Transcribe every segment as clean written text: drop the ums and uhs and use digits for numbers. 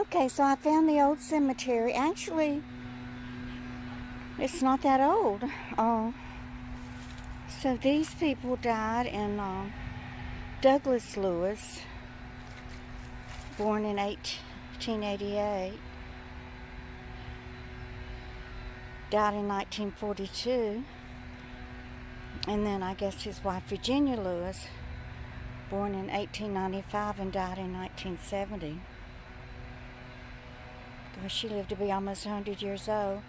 Okay, so I found the old cemetery. Actually, it's not that old. So these people died in Douglas Lewis, born in 1888, died in 1942, and then I guess his wife Virginia Lewis, born in 1895 and died in 1970. Gosh, she lived to be almost 100 years old.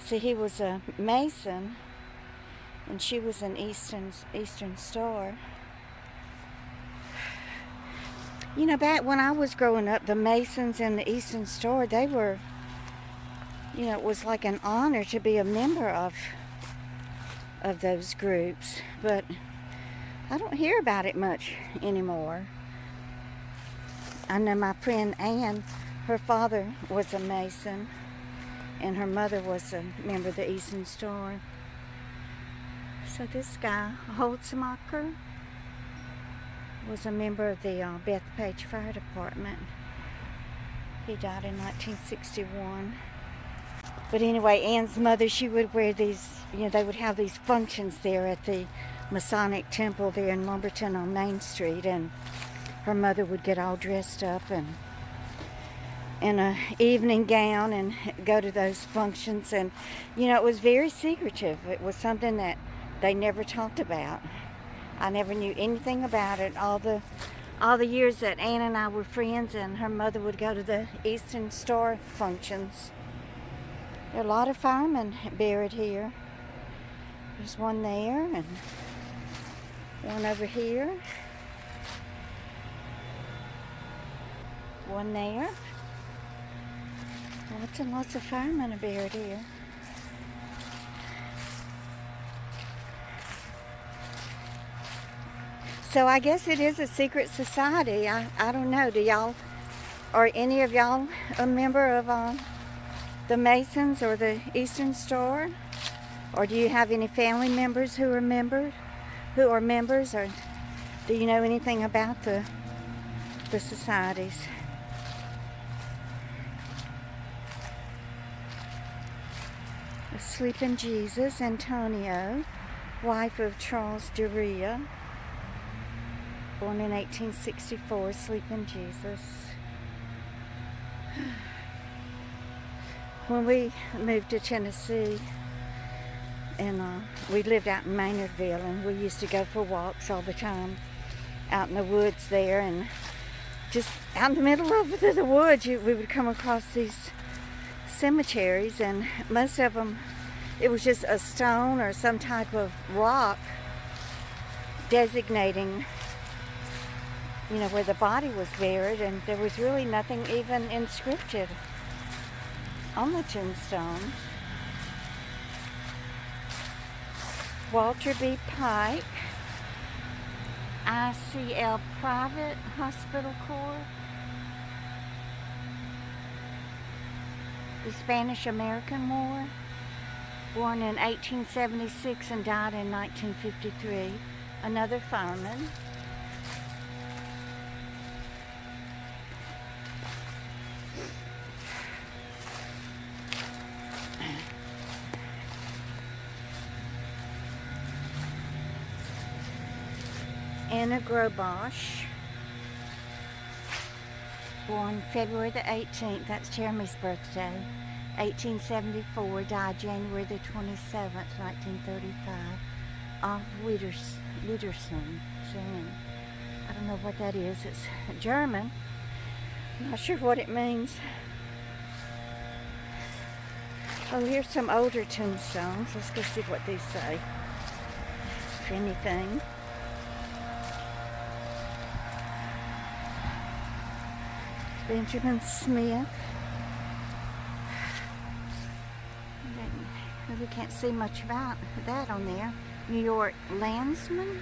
See, he was a Mason, and she was an Eastern Star. You know, back when I was growing up, the Masons and the Eastern Star, they were, it was like an honor to be a member of those groups. But I don't hear about it much anymore. I know my friend Ann, her father was a Mason, and her mother was a member of the Eastern Star. So this guy, Holtzmacher, was a member of the Bethpage Fire Department. He died in 1961. But anyway, Ann's mother, she would wear these, they would have these functions there at the Masonic Temple there in Lumberton on Main Street, and her mother would get all dressed up and in an evening gown and go to those functions. And, it was very secretive. It was something that they never talked about. I never knew anything about it. All the years that Ann and I were friends, and her mother would go to the Eastern Star functions. There are a lot of firemen buried here. There's one there and one over here. One there. Lots and lots of firemen are buried here. So I guess it is a secret society. I don't know. Are any of y'all a member of the Masons or the Eastern Star? Or do you have any family members who are members? Or do you know anything about the societies? Sleeping Jesus, Antonio, wife of Charles Duryea, born in 1864, Sleeping Jesus. When we moved to Tennessee, and we lived out in Maynardville, and we used to go for walks all the time out in the woods there, and just out in the middle of the woods, we would come across these cemeteries, and most of them, it was just a stone or some type of rock designating where the body was buried, and there was really nothing even inscripted on the tombstones. Walter B. Pike, ICL Private Hospital Corps, the Spanish-American War, born in 1876 and died in 1953, another fireman. Anna Grobosh, born February the 18th, that's Jeremy's birthday, 1874, died January the 27th, 1935, off Wiedersehen. I don't know what that is. It's German. I'm not sure what it means. Oh, here's some older tombstones. Let's go see what these say, if anything. Benjamin Smith. We can't see much about that on there. New York Landsman.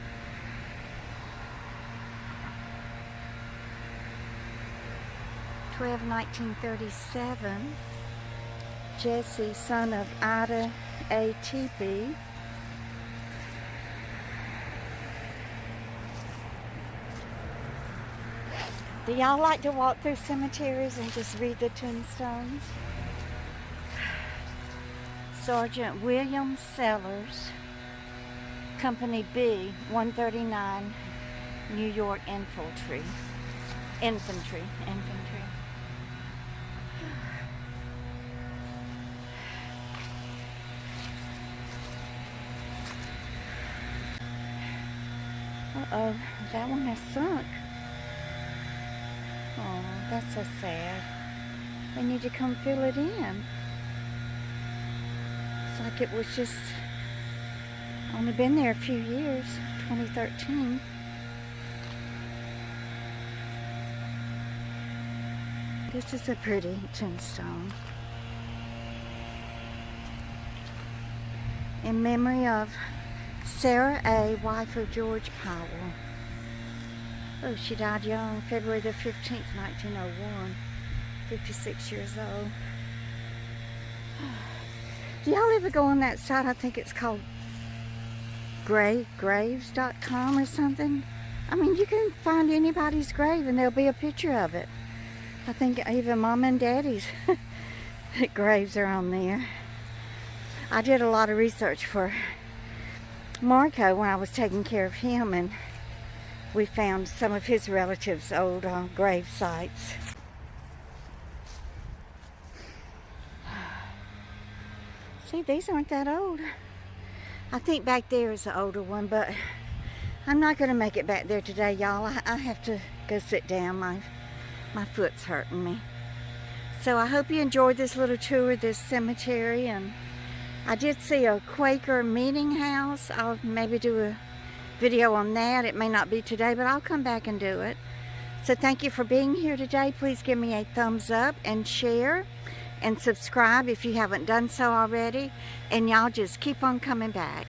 (12, 1937). Jesse, son of Ida A. Teepee. Do y'all like to walk through cemeteries and just read the tombstones? Sergeant William Sellers, Company B, 139, New York Infantry. Uh-oh, that one has sunk. Oh, that's so sad. They need to come fill it in. It's like it was just only been there a few years, 2013. This is a pretty tombstone. In memory of Sarah A., wife of George Powell. Oh, she died young, February the 15th, 1901. 56 years old. Do y'all ever go on that site? I think it's called graves.com or something. I mean, you can find anybody's grave and there'll be a picture of it. I think even mom and daddy's graves are on there. I did a lot of research for Marco when I was taking care of him, and we found some of his relatives' old grave sites. See, these aren't that old. I think back there is the older one, but I'm not going to make it back there today, y'all. I have to go sit down. My foot's hurting me. So I hope you enjoyed this little tour of this cemetery, and I did see a Quaker meeting house. I'll maybe do a video on that. It may not be today, but I'll come back and do it. So thank you for being here today. Please give me a thumbs up and share and subscribe if you haven't done so already. And y'all just keep on coming back.